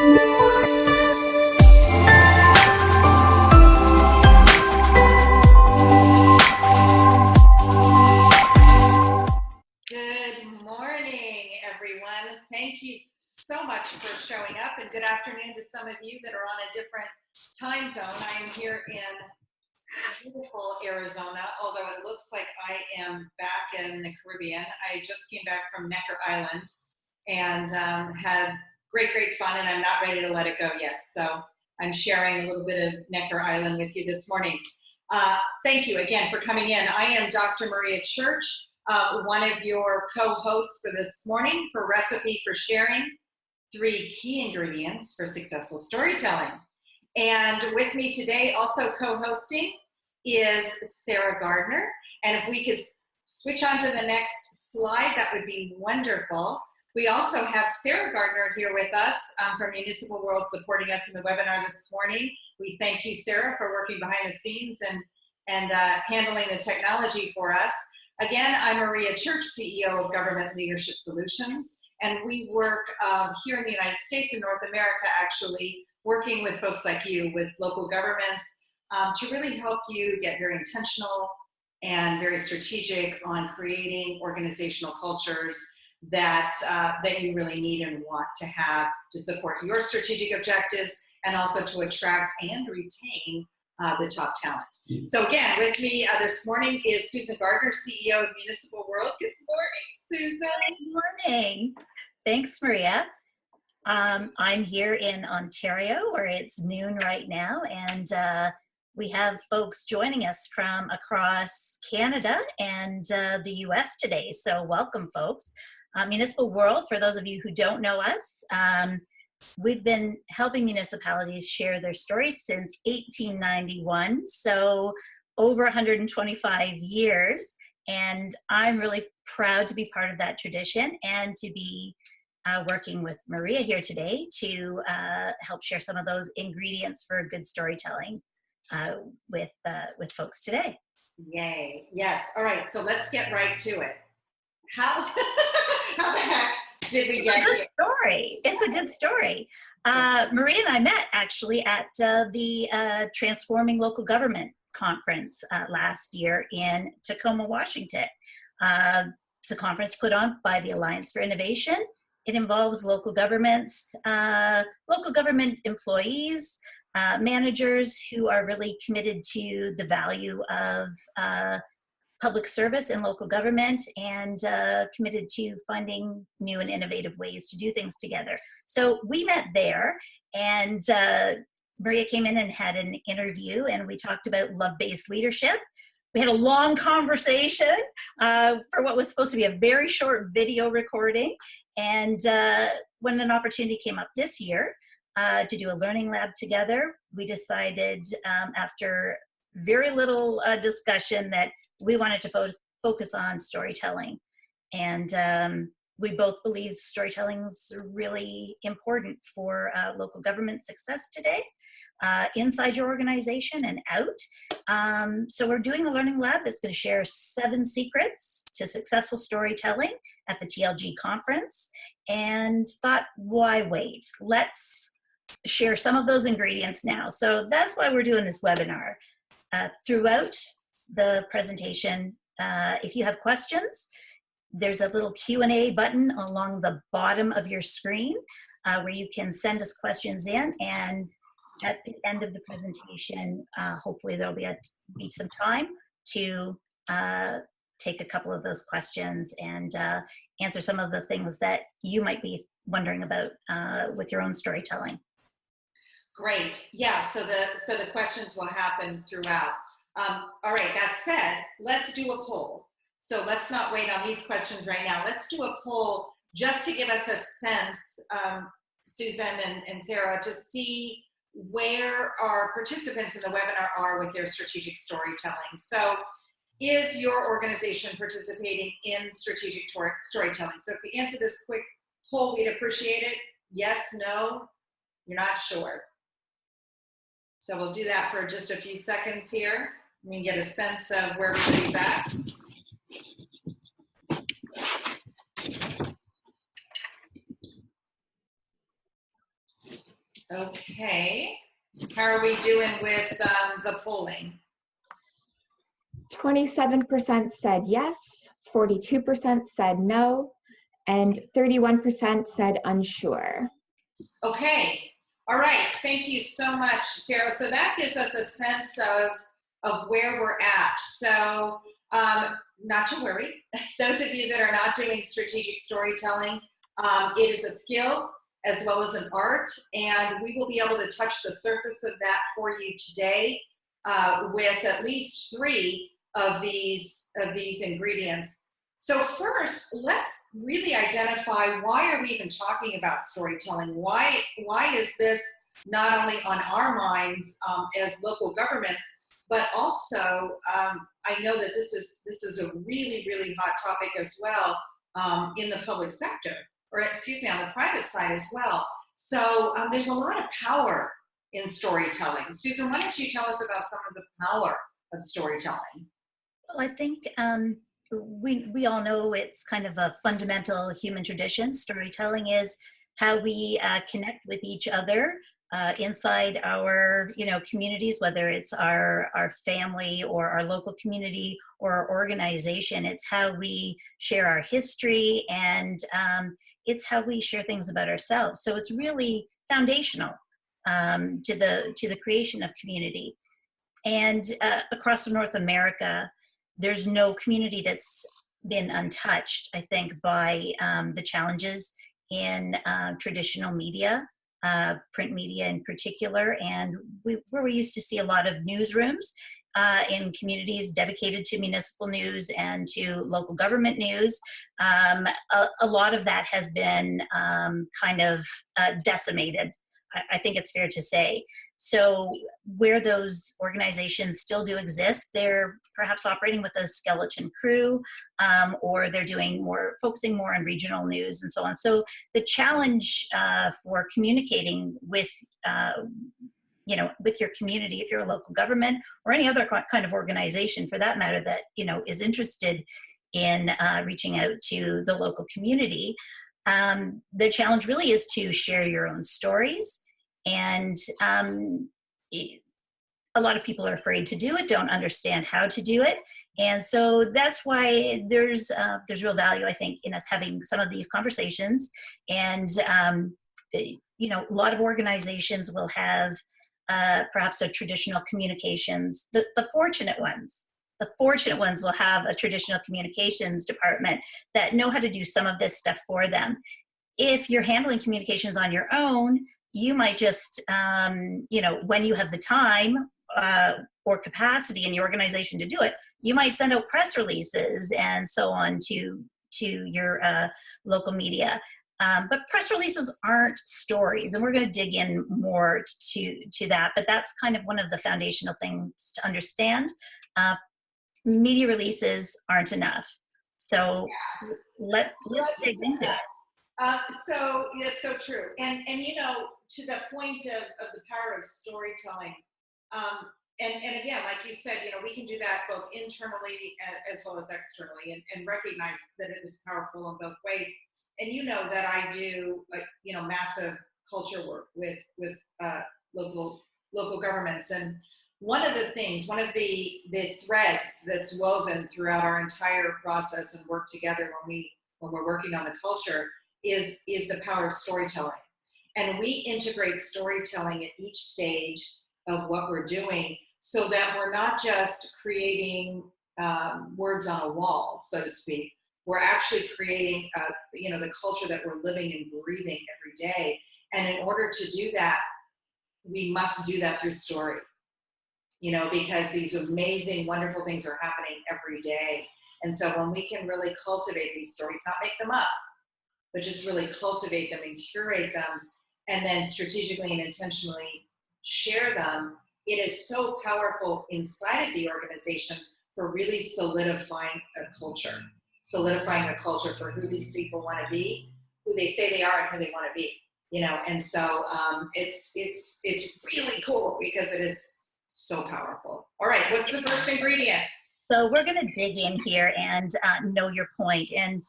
Good morning, everyone. Thank you so much for showing up, and good afternoon to some of you that are on a different time zone. I am here in beautiful Arizona, although it looks like I am back in the Caribbean. I just came back from Necker Island and had great fun, and I'm not ready to let it go yet. So I'm sharing a little bit of Necker Island with you this morning. Thank you again for coming in. I am Dr. Maria Church, one of your co-hosts for this morning for Recipe for Sharing, 3 key ingredients for successful storytelling. And with me today, also co-hosting, is Sarah Gardner. And if we could switch on to the next slide, that would be wonderful. We also have Sarah Gardner here with us from Municipal World supporting us in the webinar this morning. We thank you, Sarah, for working behind the scenes and handling the technology for us. Again, I'm Maria Church, CEO of Government Leadership Solutions, and we work here in the United States and North America, actually, working with folks like you, with local governments, to really help you get very intentional and very strategic on creating organizational cultures that you really need and want to have to support your strategic objectives and also to attract and retain the top talent. So again, with me this morning is Susan Gardner, CEO of Municipal World. Good morning, Susan. Good morning. Thanks, Maria. I'm here in Ontario, where it's noon right now, and we have folks joining us from across Canada and the US today. So welcome, folks. Municipal World, for those of you who don't know us, we've been helping municipalities share their stories since 1891, so over 125 years, and I'm really proud to be part of that tradition and to be working with Maria here today to help share some of those ingredients for good storytelling with folks today. Yay, yes. All right, so let's get right to it. How the heck did we get here? It's a good story. Maria and I met actually at the Transforming Local Government conference last year in Tacoma, Washington. It's a conference put on by the Alliance for Innovation. It involves local governments, local government employees, managers who are really committed to the value of public service and local government, and committed to finding new and innovative ways to do things together. So we met there, and Maria came in and had an interview, and we talked about love-based leadership. We had a long conversation for what was supposed to be a very short video recording, and when an opportunity came up this year to do a learning lab together, we decided after very little discussion that we wanted to focus on storytelling. And we both believe storytelling is really important for local government success today, inside your organization and out. So we're doing a learning lab that's going to share 7 secrets to successful storytelling at the TLG conference, and thought, why wait? Let's share some of those ingredients now. So that's why we're doing this webinar. Throughout the presentation, if you have questions, there's a little Q&A button along the bottom of your screen where you can send us questions in, and at the end of the presentation, hopefully there'll be some time to take a couple of those questions and answer some of the things that you might be wondering about with your own storytelling. Great. Yeah, so the questions will happen throughout. All right, that said, let's do a poll. So let's not wait on these questions right now. Let's do a poll just to give us a sense, Susan and Sarah, to see where our participants in the webinar are with their strategic storytelling. So is your organization participating in strategic storytelling? So if you answer this quick poll, we'd appreciate it. Yes, no, you're not sure. So we'll do that for just a few seconds here. We can get a sense of where everybody's at. Okay. How are we doing with the polling? 27% said yes, 42% said no, and 31% said unsure. Okay. All right. Thank you so much, Sarah. So that gives us a sense of where we're at. So not to worry. Those of you that are not doing strategic storytelling, it is a skill as well as an art, and we will be able to touch the surface of that for you today with at least 3 of these ingredients. So first, let's really identify, why are we even talking about storytelling? Why is this not only on our minds as local governments, but also I know that this is a really, really hot topic as well in the public sector, or excuse me, on the private side as well. So there's a lot of power in storytelling. Susan, why don't you tell us about some of the power of storytelling? Well, I think we all know it's kind of a fundamental human tradition. Storytelling is how we connect with each other inside our communities, whether it's our family or our local community or our organization. It's how we share our history, and it's how we share things about ourselves. So it's really foundational to the creation of community. And across North America, there's no community that's been untouched, I think, by the challenges in traditional media, print media in particular, and where we used to see a lot of newsrooms in communities dedicated to municipal news and to local government news. A lot of that has been kind of decimated, I think it's fair to say. So where those organizations still do exist, they're perhaps operating with a skeleton crew, or they're focusing more on regional news and so on. So the challenge for communicating with your community, if you're a local government or any other kind of organization for that matter that is interested in reaching out to the local community, the challenge really is to share your own stories. And a lot of people are afraid to do it, don't understand how to do it. And so that's why there's real value, I think, in us having some of these conversations. And, a lot of organizations will have perhaps a traditional communications, the fortunate ones. The fortunate ones will have a traditional communications department that know how to do some of this stuff for them. If you're handling communications on your own, you might just, when you have the time or capacity in your organization to do it, you might send out press releases and so on to your local media. But press releases aren't stories, and we're going to dig in more to that. But that's kind of one of the foundational things to understand. Media releases aren't enough. So let's dig into it. So that's so true. And to the point of the power of storytelling, and again, like you said, we can do that both internally as well as externally, and recognize that it is powerful in both ways. And that I do massive culture work with local governments, and one of the threads that's woven throughout our entire process and work together when we're working on the culture is the power of storytelling. And we integrate storytelling at each stage of what we're doing, so that we're not just creating words on a wall, so to speak. We're actually creating the culture that we're living and breathing every day. And in order to do that, we must do that through story, because these amazing, wonderful things are happening every day. And so when we can really cultivate these stories, not make them up, but just really cultivate them and curate them, and then strategically and intentionally share them, it is so powerful inside of the organization for really solidifying a culture for who these people want to be, who they say they are, and who they want to be. And so it's really cool because it is so powerful. All right, what's the first ingredient? So we're going to dig in here and know your point. And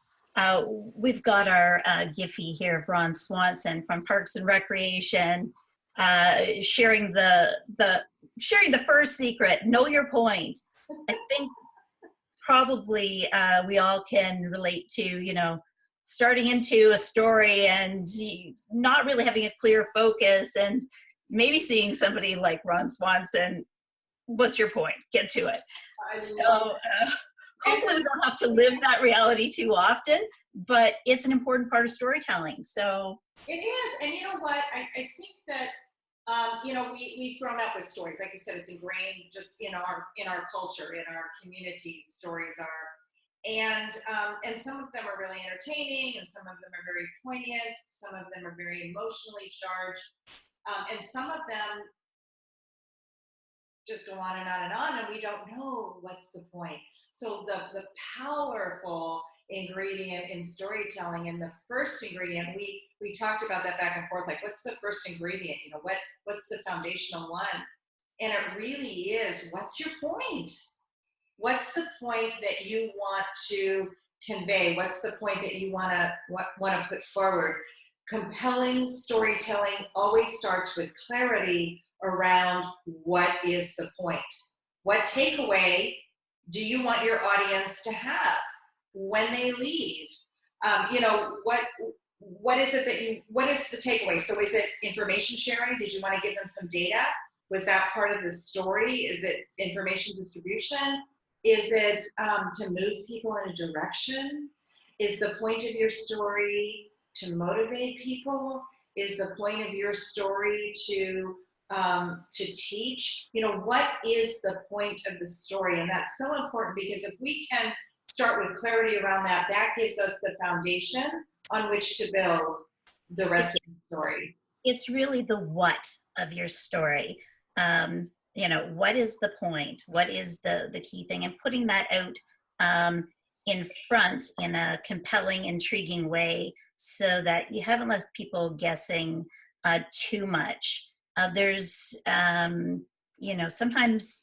we've got our Giphy here of Ron Swanson from Parks and Recreation. sharing sharing the first secret, know your point. I think probably we all can relate to, starting into a story and not really having a clear focus, and maybe seeing somebody like Ron Swanson. What's your point? Get to it. So hopefully we don't have to live that reality too often, but it's an important part of storytelling. So it is. And you know what? I think that, we've grown up with stories. Like you said, it's ingrained just in our culture, in our communities, stories are. And some of them are really entertaining, and some of them are very poignant. Some of them are very emotionally charged. And some of them just go on and on and on, and we don't know what's the point. So the powerful ingredient in storytelling, and the first ingredient, we talked about that back and forth, like what's the first ingredient? What's the foundational one? And it really is, what's your point? What's the point that you want to convey? What's the point that you want to put forward? Compelling storytelling always starts with clarity around what is the point. What takeaway do you want your audience to have when they leave? What is it what is the takeaway? So is it information sharing? Did you want to give them some data? Was that part of the story? Is it information distribution? Is it to move people in a direction? Is the point of your story to motivate people? Is the point of your story to teach? What is the point of the story? And that's so important, because if we can start with clarity around that, that gives us the foundation on which to build the rest of the story. It's really the what of your story. What is the point? What is the key thing? And putting that out in front in a compelling, intriguing way, so that you haven't left people guessing too much. There's, sometimes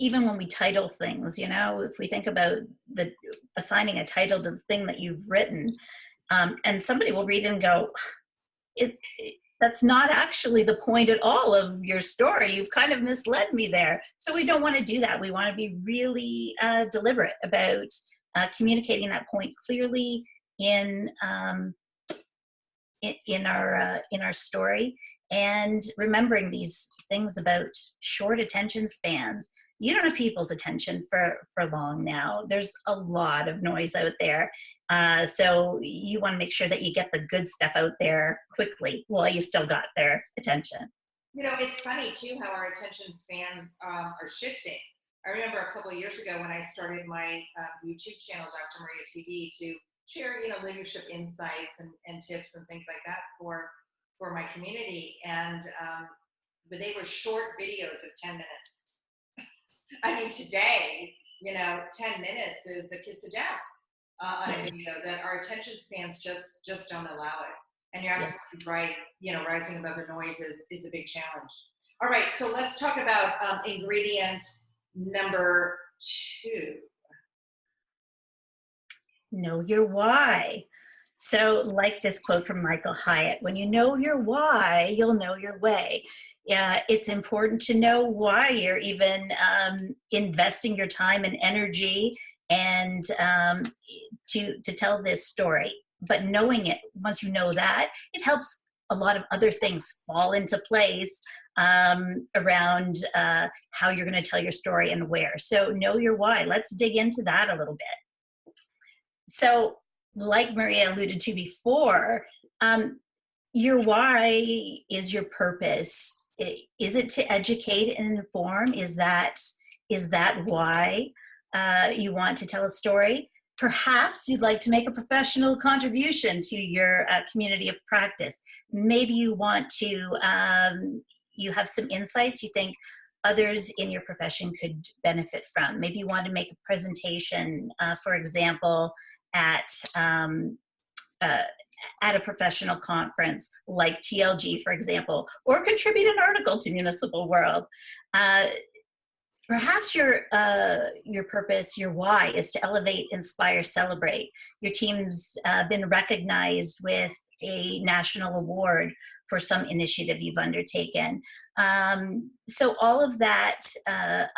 even when we title things, if we think about assigning a title to the thing that you've written, and somebody will read it and go, that's not actually the point at all of your story. You've kind of misled me there. So we don't want to do that. We want to be really deliberate about communicating that point clearly in our story, and remembering these things about short attention spans. You don't have people's attention for long now. There's a lot of noise out there. So you want to make sure that you get the good stuff out there quickly while you've still got their attention. It's funny too how our attention spans are shifting. I remember a couple of years ago when I started my YouTube channel, Dr. Maria TV, to share, leadership insights and tips and things like that for my community. And but they were short videos of 10 minutes. I mean, today, 10 minutes is a kiss of death on a video, that our attention spans just don't allow it. And you're absolutely right. Rising above the noise is a big challenge. All right, so let's talk about ingredient number 2. Know your why. So, like this quote from Michael Hyatt, when you know your why, you'll know your way. Yeah, it's important to know why you're even investing your time and energy and to tell this story. But knowing it, once you know that, it helps a lot of other things fall into place around how you're going to tell your story and where. So know your why. Let's dig into that a little bit. So like Maria alluded to before, your why is your purpose. Is it to educate and inform? Is that why you want to tell a story? Perhaps you'd like to make a professional contribution to your community of practice. Maybe you want to, you have some insights you think others in your profession could benefit from. Maybe you want to make a presentation, for example, at a professional conference like TLG, for example, or contribute an article to Municipal World. Perhaps your purpose, your why, is to elevate, inspire, celebrate. Your team's been recognized with a national award for some initiative you've undertaken. So all of that,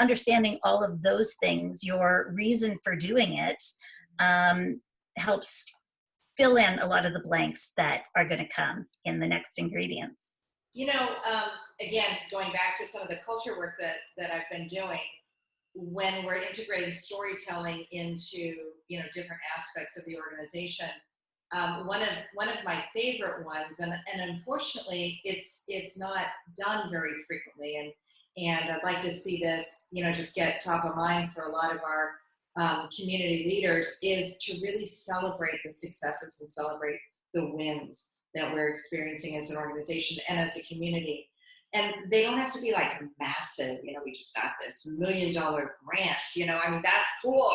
understanding all of those things, your reason for doing it, helps fill in a lot of the blanks that are going to come in the next ingredients. You know, again, going back to some of the culture work that I've been doing, when we're integrating storytelling into, you know, different aspects of the organization, one of my favorite ones, and unfortunately, it's not done very frequently, and I'd like to see this, you know, just get top of mind for a lot of our community leaders, is to really celebrate the successes and celebrate the wins that we're experiencing as an organization and as a community. And they don't have to be like massive, you know, we just got this $1 million grant, you know, I mean, that's cool.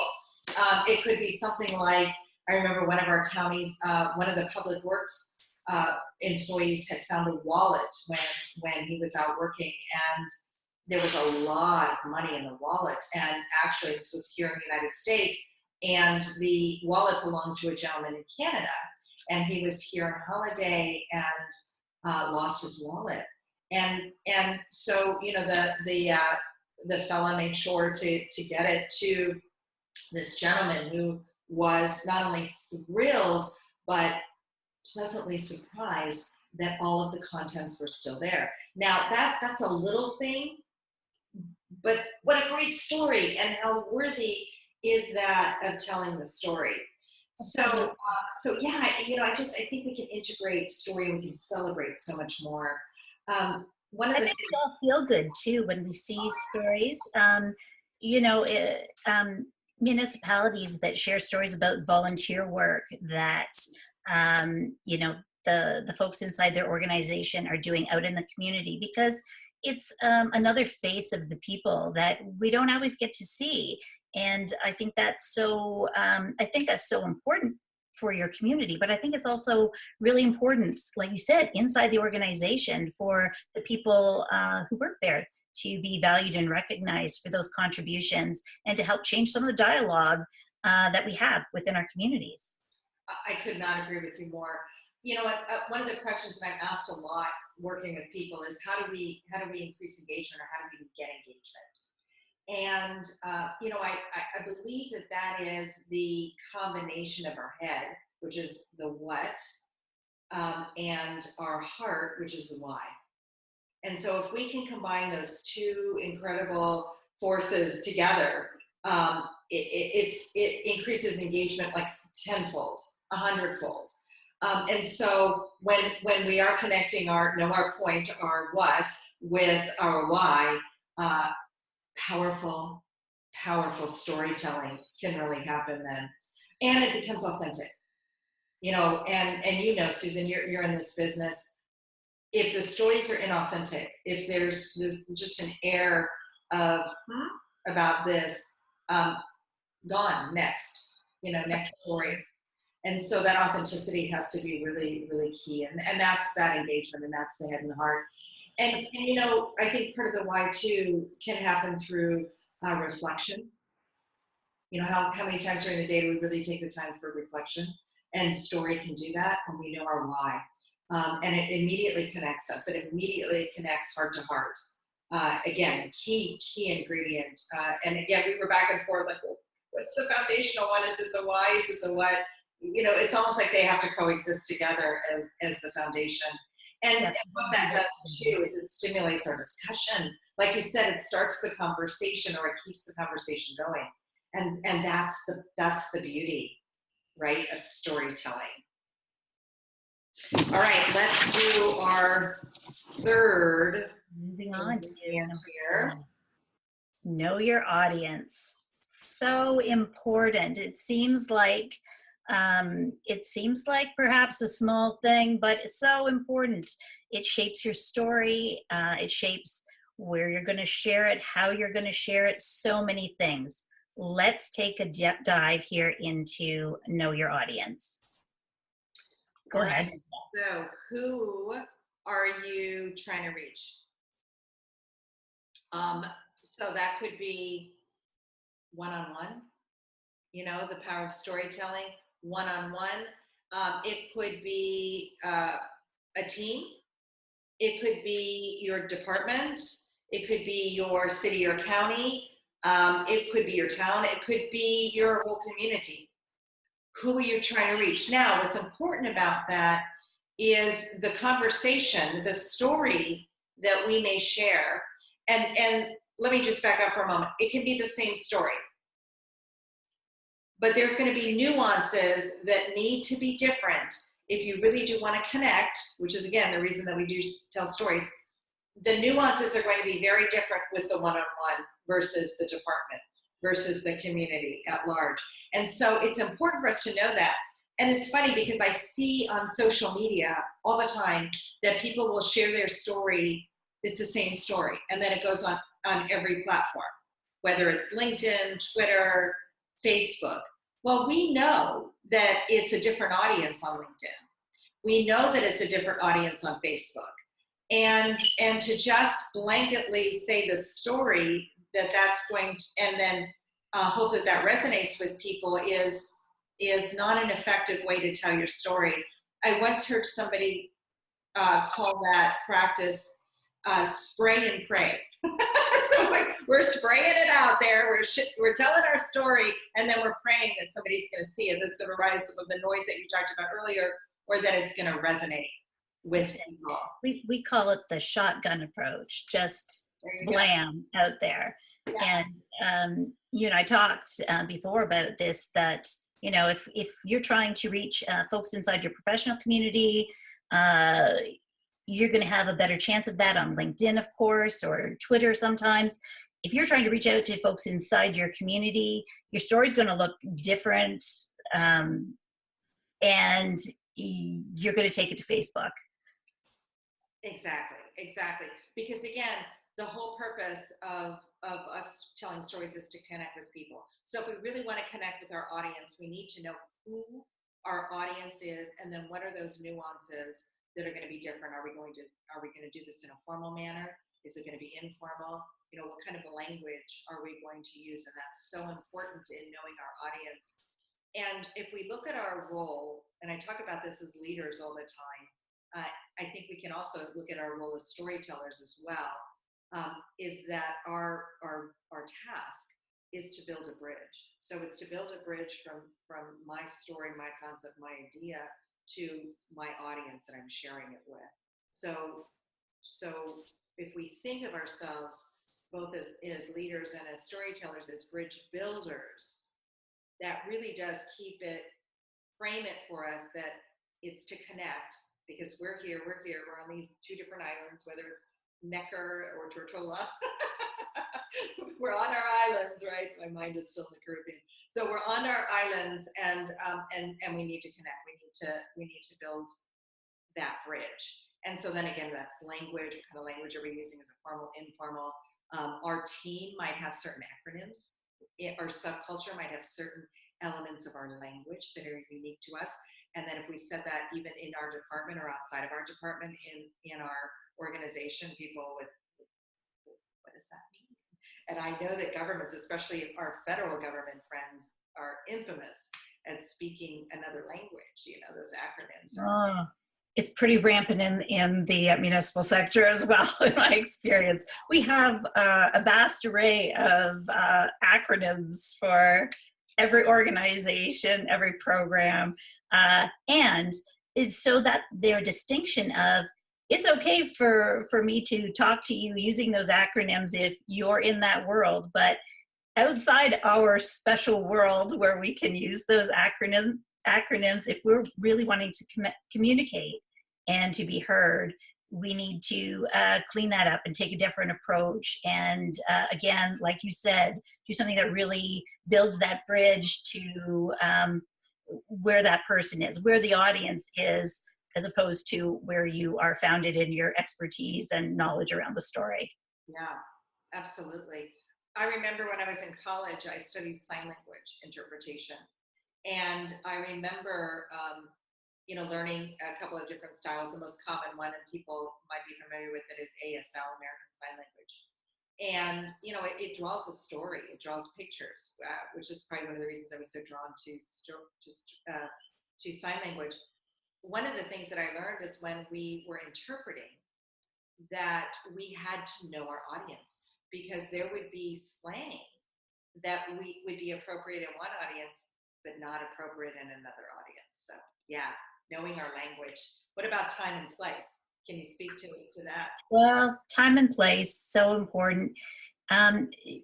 It could be something like, I remember one of our counties, one of the public works employees had found a wallet when he was out working, and there was a lot of money in the wallet. And actually, this was here in the United States, and the wallet belonged to a gentleman in Canada. And he was here on holiday and lost his wallet. And so, you know, the fella made sure to get it to this gentleman, who was not only thrilled, but pleasantly surprised that all of the contents were still there. Now that's a little thing, but what a great story, and how worthy is that of telling the story. So yeah, you know, I think we can integrate story, and we can celebrate so much more. One of I the think we all feel good too when we see stories. You know, municipalities that share stories about volunteer work that, you know, the folks inside their organization are doing out in the community, because it's another face of the people that we don't always get to see. And I think that's so important for your community, but I think it's also really important, like you said, inside the organization, for the people who work there to be valued and recognized for those contributions, and to help change some of the dialogue that we have within our communities. I could not agree with you more. You know, one of the questions that I'm asked a lot working with people is, how do we increase engagement, or how do we get engagement? And, you know, I believe that is the combination of our head, which is the what, and our heart, which is the why. And so if we can combine those two incredible forces together, it increases engagement like tenfold, 100-fold. And so when we are connecting our point, our what, with our why, powerful storytelling can really happen then, and it becomes authentic. You know, and you know, Susan, you're in this business. If the stories are inauthentic, if there's just an air of about this, gone, next, you know, next story. And so that authenticity has to be really, really key, and that's that engagement, and that's the head and the heart. And you know, I think part of the why too can happen through reflection. You know, how many times during the day do we really take the time for reflection? And story can do that when we know our why. And it immediately connects us. It immediately connects heart to heart. Again, key ingredient. And again, we were back and forth, like, well, what's the foundational one? Is it the why? Is it the what? You know, it's almost like they have to coexist together as the foundation. And what that does too is it stimulates our discussion. Like you said, it starts the conversation, or it keeps the conversation going. And that's the beauty, right, of storytelling. All right, let's do our third. Moving on to here. Know your audience. So important. It seems like perhaps a small thing, but it's so important. It shapes your story. It shapes where you're going to share it, how you're going to share it, so many things. Let's take a dive here into know your audience. Go ahead. So who are you trying to reach? So that could be one-on-one, you know, the power of storytelling, one-on-one. It could be a team. It could be your department. It could be your city or county. It could be your town. It could be your whole community. Who are you trying to reach? Now, what's important about that is the conversation, the story that we may share. And let me just back up for a moment. It can be the same story, but there's going to be nuances that need to be different if you really do want to connect, which is, again, the reason that we do tell stories. The nuances are going to be very different with the one-on-one versus the department versus the community at large. And so it's important for us to know that. And it's funny because I see on social media all the time that people will share their story. It's the same story. And then it goes on every platform, whether it's LinkedIn, Twitter, Facebook. Well, we know that it's a different audience on LinkedIn. We know that it's a different audience on Facebook. And to just blanketly say the story that's going to, and then hope that resonates with people is not an effective way to tell your story. I once heard somebody call that practice spray and pray. So it's like we're spraying it out there, we're telling our story, and then we're praying that somebody's going to see it, that's going to rise some of the noise that you talked about earlier, or that it's going to resonate with people. We call it the shotgun approach, just blam out there. Yeah. And you and I talked before about this, that if you're trying to reach folks inside your professional community, you're going to have a better chance of that on LinkedIn, of course, or Twitter sometimes. If you're trying to reach out to folks inside your community, your story's going to look different, and you're going to take it to Facebook. Exactly. Because again, the whole purpose of us telling stories is to connect with people. So if we really want to connect with our audience, we need to know who our audience is, and then what are those nuances that are going to be different. Are we going to do this in a formal manner? Is it going to be informal? What kind of language are we going to use? And that's so important in knowing our audience. And if we look at our role, and I talk about this as leaders all the time, I think we can also look at our role as storytellers as well, is that our task is to build a bridge. So it's to build a bridge from my story, my concept, my idea to my audience that I'm sharing it with. So if we think of ourselves both as leaders and as storytellers, as bridge builders, that really does frame it for us that it's to connect, because we're on these two different islands, whether it's Necker or Tortola. We're on our islands, right? My mind is still in the Caribbean. So we're on our islands, and we need to connect. We need to build that bridge. And so then again, that's language. What kind of language are we using? Is it formal, informal? Our team might have certain acronyms. Our subculture might have certain elements of our language that are unique to us. And then if we said that even in our department or outside of our department, in our organization, people with, what does that mean? And I know that governments, especially our federal government friends, are infamous at speaking another language, those acronyms. It's pretty rampant in the municipal sector as well, in my experience. We have a vast array of acronyms for every organization, every program, and it's so that their distinction of, it's okay for me to talk to you using those acronyms if you're in that world, but outside our special world where we can use those acronyms, if we're really wanting to communicate and to be heard, we need to clean that up and take a different approach. And again, like you said, do something that really builds that bridge to where that person is, where the audience is, as opposed to where you are founded in your expertise and knowledge around the story. Yeah, absolutely. I remember when I was in college, I studied sign language interpretation. And I remember, learning a couple of different styles. The most common one, and people might be familiar with it, is ASL, American Sign Language. And, it draws a story, it draws pictures, which is probably one of the reasons I was so drawn to to sign language, one of the things that I learned is when we were interpreting that we had to know our audience, because there would be slang that would be appropriate in one audience, but not appropriate in another audience. So yeah, knowing our language. What about time and place? Can you speak to that? Well, time and place, so important.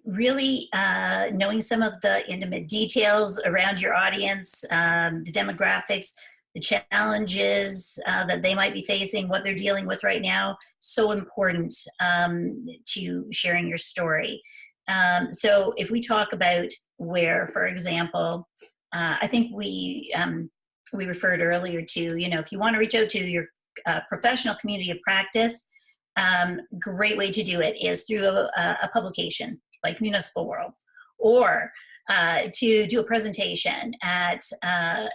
Really knowing some of the intimate details around your audience, the demographics, the challenges that they might be facing, what they're dealing with right now, so important to sharing your story. So if we talk about where, for example, I think we referred earlier to, if you want to reach out to your professional community of practice, great way to do it is through a publication like Municipal World, or to do a presentation at an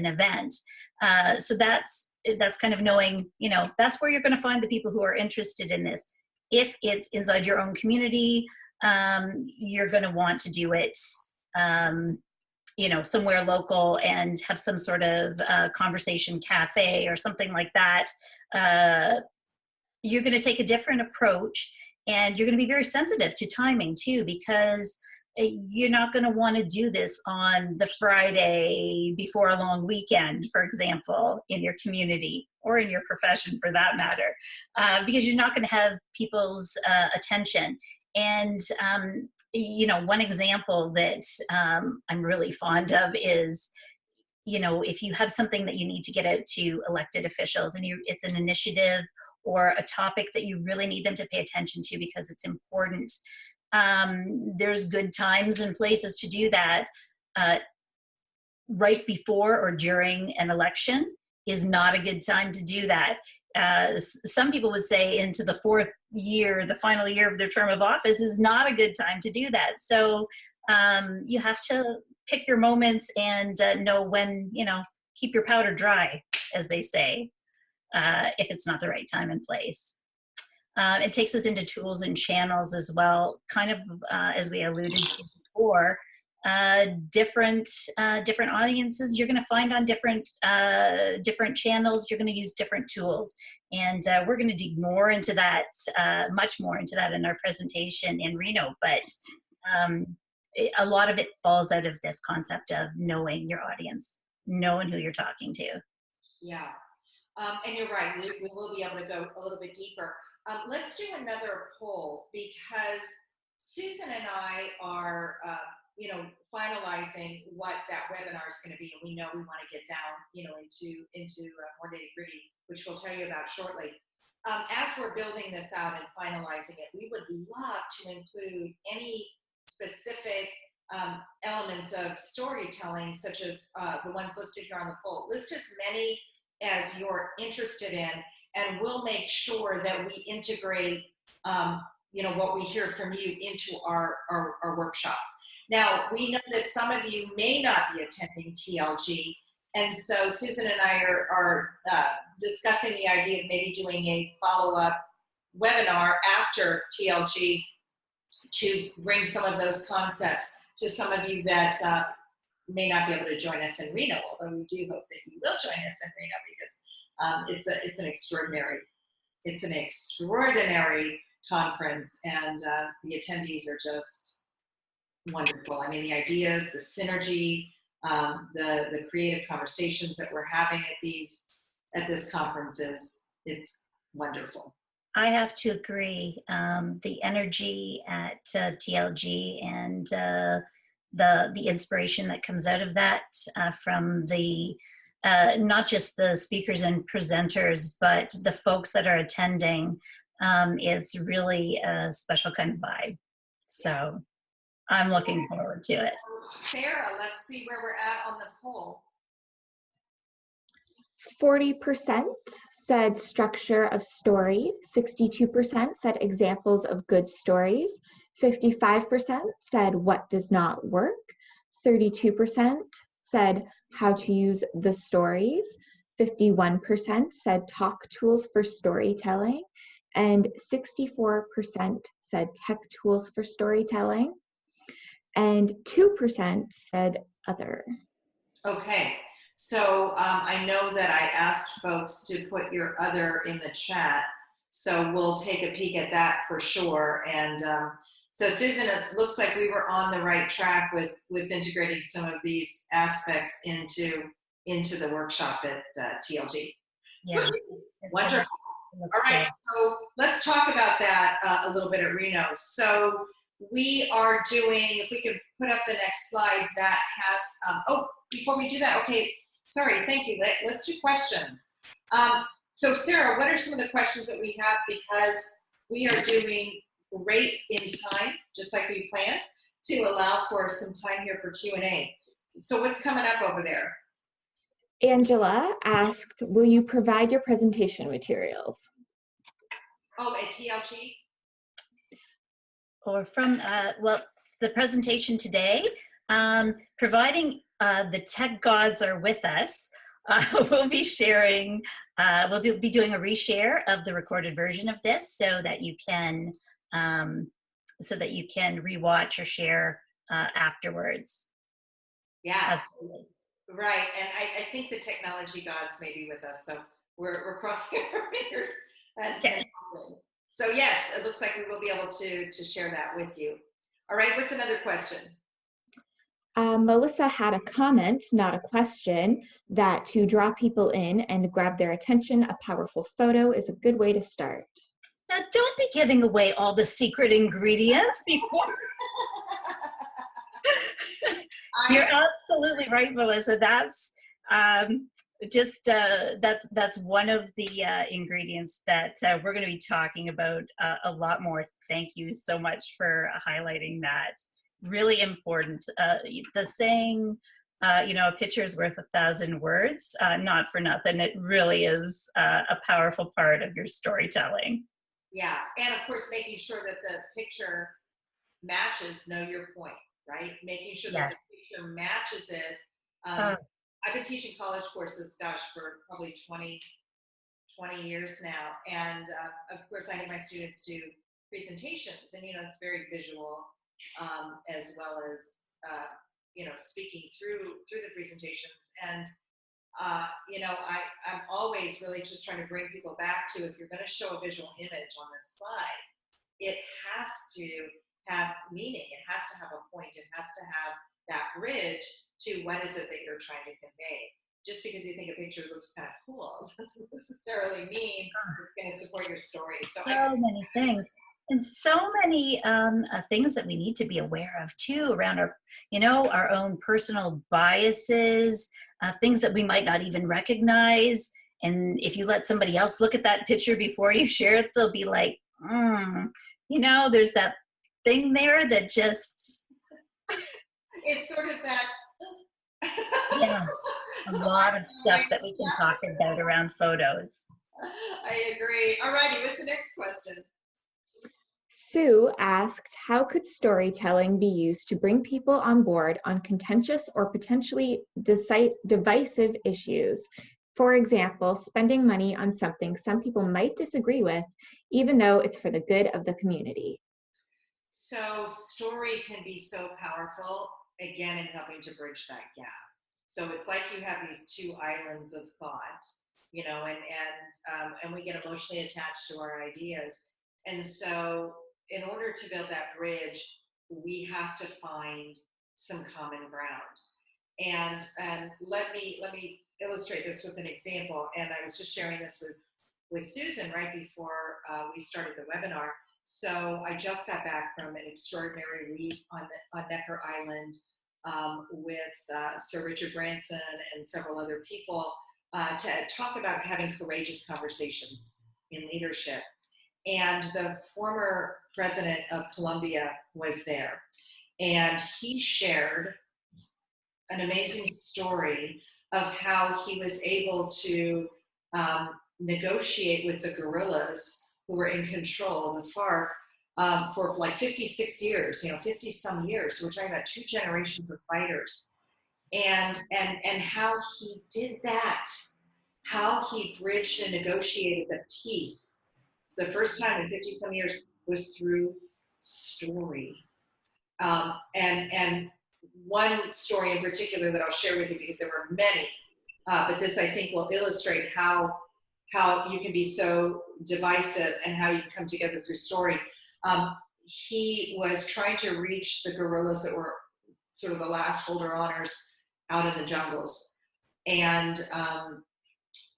event. So that's kind of knowing, that's where you're going to find the people who are interested in this. If it's inside your own community, you're going to want to do it, somewhere local and have some sort of conversation cafe or something like that. You're going to take a different approach, and you're going to be very sensitive to timing too, because you're not going to want to do this on the Friday before a long weekend, for example, in your community or in your profession for that matter, because you're not going to have people's attention. And, one example that I'm really fond of is, if you have something that you need to get out to elected officials and it's an initiative or a topic that you really need them to pay attention to because it's important, there's good times and places to do that. Right before or during an election is not a good time to do that. Some people would say into the fourth year, the final year of their term of office is not a good time to do that. So you have to pick your moments and know when, keep your powder dry, as they say, if it's not the right time and place. It takes us into tools and channels as well, kind of as we alluded to before. Different audiences you're going to find on different channels. You're going to use different tools, and we're going to dig more into that, much more into that in our presentation in Reno. But a lot of it falls out of this concept of knowing your audience, knowing who you're talking to. Yeah, and you're right. We will be able to go a little bit deeper. Let's do another poll, because Susan and I are, finalizing what that webinar is going to be, and we know we want to get down, into more nitty gritty, which we'll tell you about shortly. As we're building this out and finalizing it, we would love to include any specific elements of storytelling, such as the ones listed here on the poll. List as many as you're interested in, and we'll make sure that we integrate, what we hear from you into our workshop. Now, we know that some of you may not be attending TLG, and so Susan and I are discussing the idea of maybe doing a follow-up webinar after TLG to bring some of those concepts to some of you that may not be able to join us in Reno, although we do hope that you will join us in Reno, because it's an extraordinary conference, and the attendees are just wonderful. I mean, the ideas, the synergy, the creative conversations that we're having at this conference it's wonderful. I have to agree. The energy at TLG and the inspiration that comes out of that from the not just the speakers and presenters, but the folks that are attending, it's really a special kind of vibe. So I'm looking forward to it. Sarah, let's see where we're at on the poll. 40% said structure of story, 62% said examples of good stories, 55% said what does not work, 32% said how to use the stories, 51% said talk tools for storytelling, and 64% said tech tools for storytelling, and 2% said other. Okay, So I know that I asked folks to put your other in the chat. So we'll take a peek at that for sure. And so Susan, it looks like we were on the right track with integrating some of these aspects into the workshop at TLG. Yeah. Wonderful. All right, so let's talk about that a little bit at Reno. So we are doing, if we could put up the next slide that has, oh, before we do that, okay, sorry, thank you. Let's do questions. So Sarah, what are some of the questions that we have, because we are doing great in time, just like we planned, to allow for some time here for Q&A. So what's coming up over there? Angela asked, will you provide your presentation materials? Oh, at TLG? Or from, well, the presentation today, providing the tech gods are with us, we'll be sharing, be doing a reshare of the recorded version of this so that you can rewatch or share afterwards. Yeah. Absolutely. Right, and I think the technology gods may be with us, so we're crossing our fingers. And so yes, it looks like we will be able to share that with you. All right, what's another question? Melissa had a comment, not a question, that to draw people in and grab their attention, a powerful photo is a good way to start. Now, don't be giving away all the secret ingredients before. You're absolutely right, Melissa. That's that's one of the ingredients that we're going to be talking about a lot more. Thank you so much for highlighting that. Really important. The saying, a picture is worth 1,000 words. Not for nothing. It really is a powerful part of your storytelling. Yeah, and of course, making sure that the picture matches. Know your point. Right? Making sure that the picture matches it. I've been teaching college courses, gosh, for probably 20 years now. And of course, I have my students do presentations, and, it's very visual, as well as, speaking through the presentations. And, I'm always really just trying to bring people back to, if you're going to show a visual image on this slide, it has to have meaning. It has to have a point. It has to have that bridge to what is it that you're trying to convey. Just because you think a picture looks kind of cool doesn't necessarily mean it's going to support your story. So many things. And so many things that we need to be aware of too, around our own personal biases, things that we might not even recognize. And if you let somebody else look at that picture before you share it, they'll be like, there's that thing there that just. It's sort of that. Yeah, a lot of stuff that we can talk about around photos. I agree. All righty, what's the next question? Sue asked, how could storytelling be used to bring people on board on contentious or potentially divisive issues? For example, spending money on something some people might disagree with, even though it's for the good of the community. So story can be so powerful, again, in helping to bridge that gap. So it's like you have these two islands of thought, and we get emotionally attached to our ideas. And so in order to build that bridge, we have to find some common ground. And let me illustrate this with an example. And I was just sharing this with Susan right before we started the webinar. So I just got back from an extraordinary week on Necker Island with Sir Richard Branson and several other people to talk about having courageous conversations in leadership. And the former president of Colombia was there. And he shared an amazing story of how he was able to negotiate with the guerrillas who were in control, the FARC, for like 56 years, 50 some years. So we're talking about 2 generations of fighters. And how he did that, how he bridged and negotiated the peace the first time in 50 some years was through story. And one story in particular that I'll share with you, because there were many, but this I think will illustrate how you can be so divisive and how you come together through story. He was trying to reach the gorillas that were sort of the last holder honors out in the jungles. And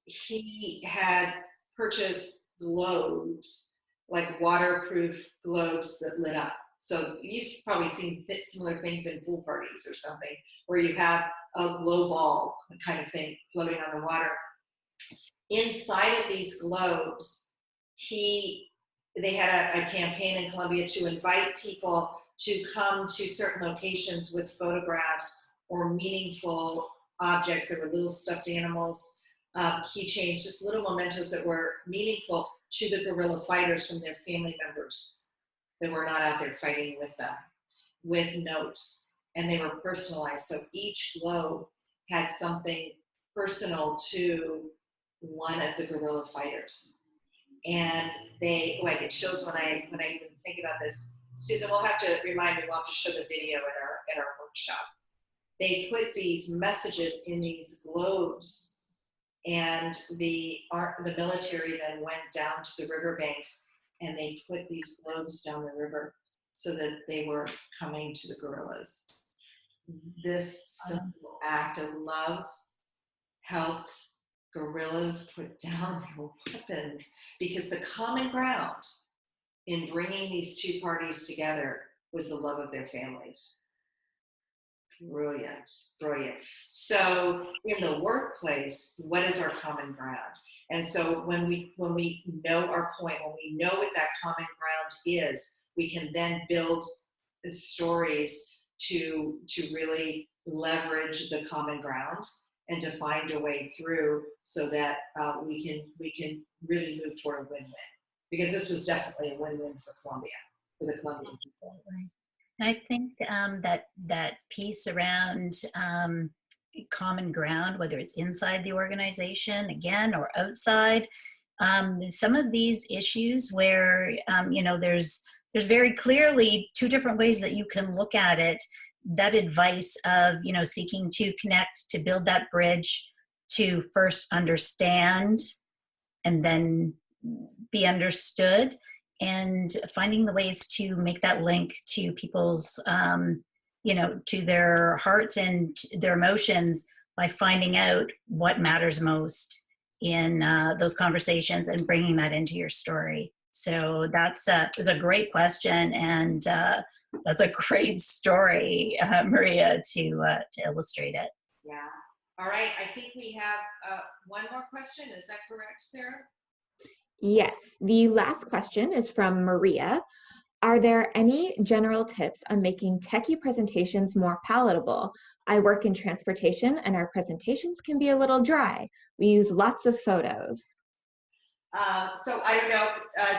he had purchased globes, like waterproof globes that lit up. So you've probably seen similar things in pool parties or something, where you have a glow ball kind of thing floating on the water. Inside of these globes, they had a campaign in Colombia to invite people to come to certain locations with photographs or meaningful objects. There were little stuffed animals, keychains, just little mementos that were meaningful to the guerrilla fighters from their family members that were not out there fighting with them, with notes. And they were personalized. So each globe had something personal to one of the guerrilla fighters. And it shows when I even think about this. Susan, we'll have to remind me, we'll have to show the video at our workshop. They put these messages in these globes, and the military then went down to the riverbanks and they put these globes down the river so that they were coming to the guerrillas. This simple act of love helped guerrillas put down their weapons, because the common ground in bringing these two parties together was the love of their families. Brilliant, brilliant. So in the workplace, what is our common ground? And so when we know our point, when we know what that common ground is, we can then build the stories to really leverage the common ground and to find a way through, so that we can really move toward a win-win. Because this was definitely a win-win for Colombia, for the Colombian people. I think that piece around common ground, whether it's inside the organization again or outside, some of these issues where there's very clearly two different ways that you can look at it. That advice of seeking to connect, to build that bridge, to first understand and then be understood, and finding the ways to make that link to people's to their hearts and their emotions by finding out what matters most in those conversations and bringing that into your story. So that's a great question, and that's a great story, Maria, to illustrate it. Yeah. All right. I think we have one more question. Is that correct, Sarah? Yes. The last question is from Maria. Are there any general tips on making techie presentations more palatable? I work in transportation and our presentations can be a little dry. We use lots of photos. So I don't know,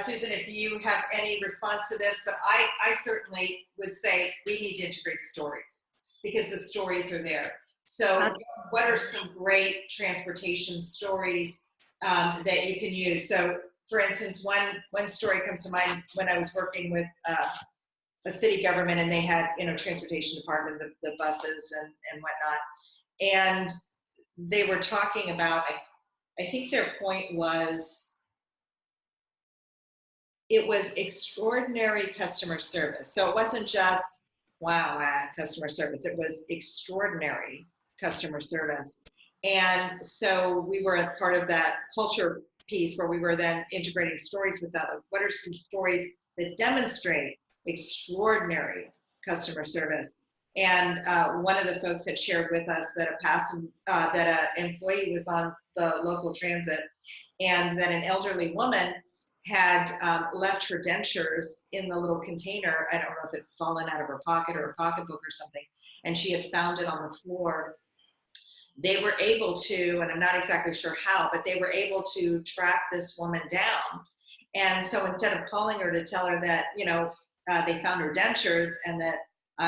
Susan, if you have any response to this, but I certainly would say we need to integrate stories, because the stories are there. So what are some great transportation stories that you can use? So for instance, one story comes to mind when I was working with a city government, and they had, transportation department, the buses and whatnot. And they were talking about, I think their point was, it was extraordinary customer service. So it wasn't just, wow, customer service. It was extraordinary customer service. And so we were a part of that culture piece where we were then integrating stories with that. What are some stories that demonstrate extraordinary customer service? And one of the folks had shared with us that that an employee was on the local transit, and that an elderly woman had left her dentures in the little container. I don't know if it had fallen out of her pocket or a pocketbook or something, and she had found it on the floor. They were able to, and I'm not exactly sure how, but they were able to track this woman down. And so instead of calling her to tell her that, they found her dentures and that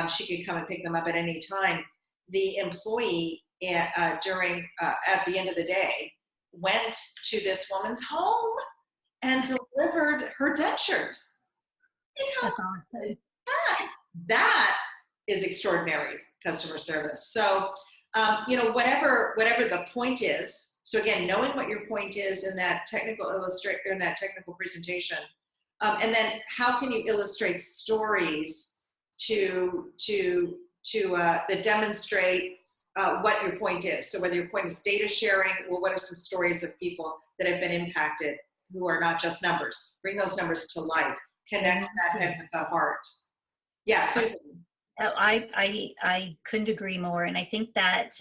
she could come and pick them up at any time, the employee at the end of the day went to this woman's home and delivered her dentures. That's awesome. That is extraordinary customer service. So whatever the point is. So again, knowing what your point is in that technical presentation, and then how can you illustrate stories that demonstrate what your point is. So whether your point is data sharing, or what are some stories of people that have been impacted who are not just numbers. Bring those numbers to life. Connect that head with the heart. Yeah, Susan. Oh, I couldn't agree more, and I think that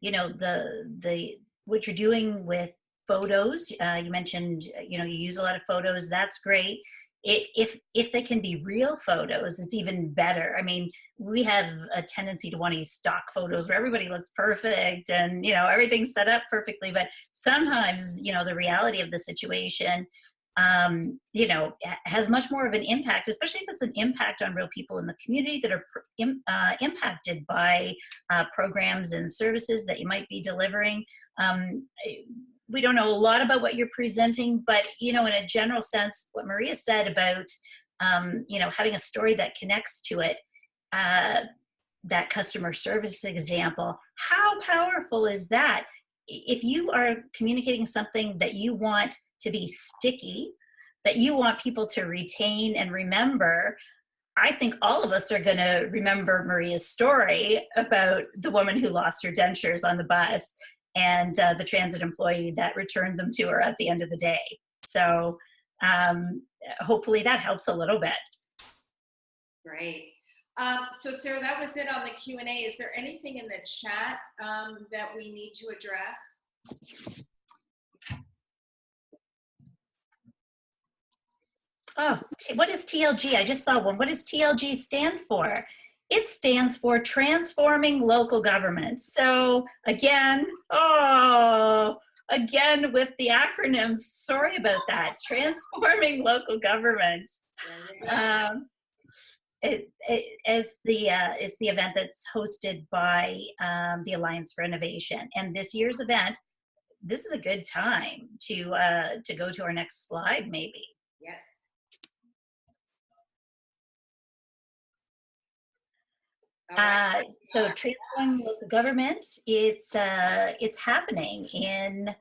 the what you're doing with photos. You mentioned you use a lot of photos. That's great. If they can be real photos, it's even better. I mean, we have a tendency to want to use stock photos where everybody looks perfect and everything's set up perfectly. But sometimes the reality of the situation has much more of an impact, especially if it's an impact on real people in the community that are impacted by programs and services that you might be delivering. We don't know a lot about what you're presenting, but in a general sense, what Maria said about having a story that connects to it, that customer service example, how powerful is that? If you are communicating something that you want to be sticky, that you want people to retain and remember, I think all of us are going to remember Maria's story about the woman who lost her dentures on the bus and the transit employee that returned them to her at the end of the day. So hopefully that helps a little bit. Great. So Sarah, that was it on the Q&A. Is there anything in the chat that we need to address? Oh, what is TLG? I just saw one. What does TLG stand for? It stands for Transforming Local Government. So again with the acronyms, sorry about that. Transforming Local Government. It's the event that's hosted by the Alliance for Innovation. And this year's event, this is a good time to go to our next slide, maybe. Yes. So transforming local government, it's happening in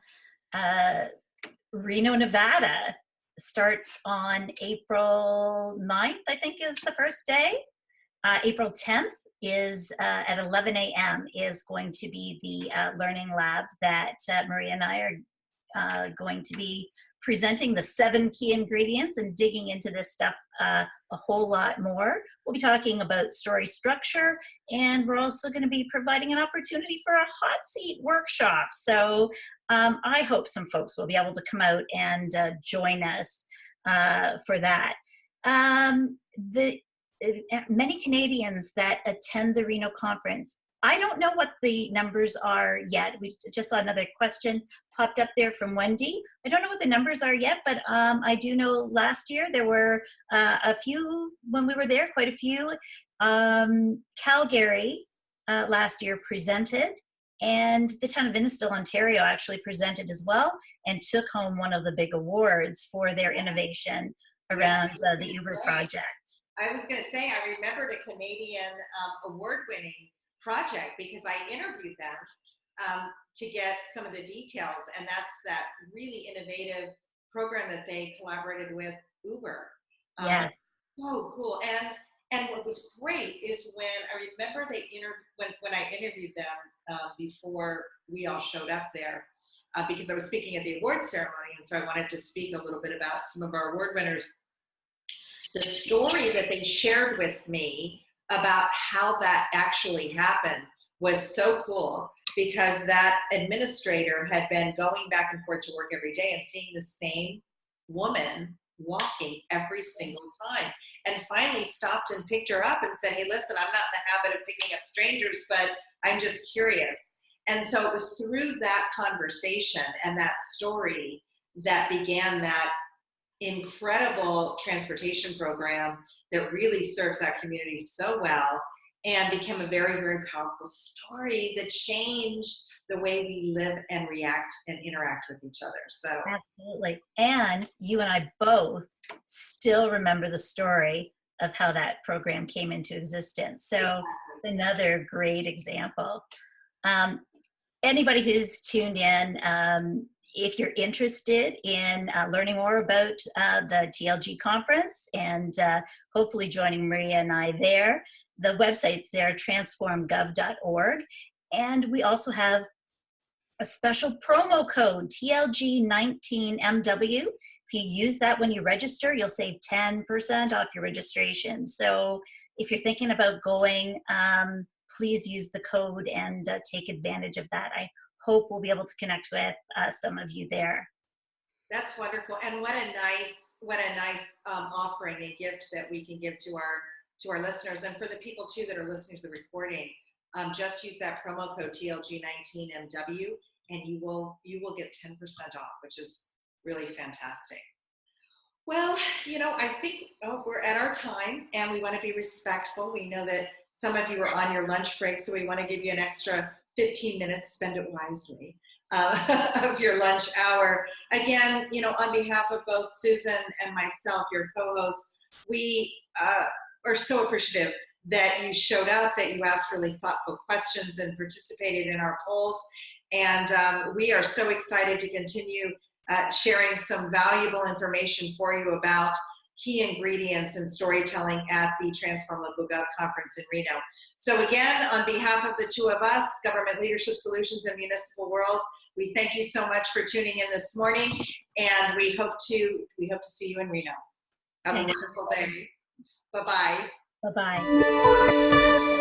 Reno, Nevada. Starts on April 9th, I think is the first day. April 10th is at 11 a.m. is going to be the learning lab that Maria and I are going to be presenting the 7 key ingredients and digging into this stuff a whole lot more. We'll be talking about story structure, and we're also going to be providing an opportunity for a hot seat workshop. So I hope some folks will be able to come out and join us for that. Many Canadians that attend the Reno conference, I don't know what the numbers are yet. We just saw another question popped up there from Wendy. I don't know what the numbers are yet, but I do know last year there were a few, when we were there, quite a few. Calgary last year presented, and the town of Innisfil, Ontario actually presented as well and took home one of the big awards for their innovation around the Uber project. I was going to say, I remembered a Canadian award-winning project because I interviewed them to get some of the details, and that's that really innovative program that they collaborated with Uber. Yes. So cool. And what was great is when I remember when I interviewed them before we all showed up there, because I was speaking at the award ceremony, and so I wanted to speak a little bit about some of our award winners. The story that they shared with me about how that actually happened was so cool, because that administrator had been going back and forth to work every day and seeing the same woman walking every single time, and finally stopped and picked her up and said, "Hey, listen, I'm not in the habit of picking up strangers, but I'm just curious." And so it was through that conversation and that story that began that incredible transportation program that really serves our community so well, and became a very, very powerful story that changed the way we live and react and interact with each other. So absolutely. And you and I both still remember the story of how that program came into existence. So exactly. Another great example. Anybody who's tuned in, if you're interested in learning more about the TLG conference and hopefully joining Maria and I there, the website's there, transformgov.org. And we also have a special promo code, TLG19MW. If you use that when you register, you'll save 10% off your registration. So if you're thinking about going, please use the code and take advantage of that. I hope we'll be able to connect with some of you there. That's wonderful, and what a nice offering and gift that we can give to our listeners, and for the people too that are listening to the recording. Just use that promo code TLG19MW, and you will get 10% off, which is really fantastic. Well, I think we're at our time, and we want to be respectful. We know that some of you are on your lunch break, so we want to give you an extra 15 minutes, spend it wisely, of your lunch hour. Again, on behalf of both Susan and myself, your co-hosts, we are so appreciative that you showed up, that you asked really thoughtful questions and participated in our polls. And we are so excited to continue sharing some valuable information for you about key ingredients in storytelling at the Transform Local Gov Conference in Reno. So again, on behalf of the two of us, Government Leadership Solutions and Municipal World, we thank you so much for tuning in this morning, and we hope to see you in Reno. Have a wonderful day. Bye-bye. Bye-bye.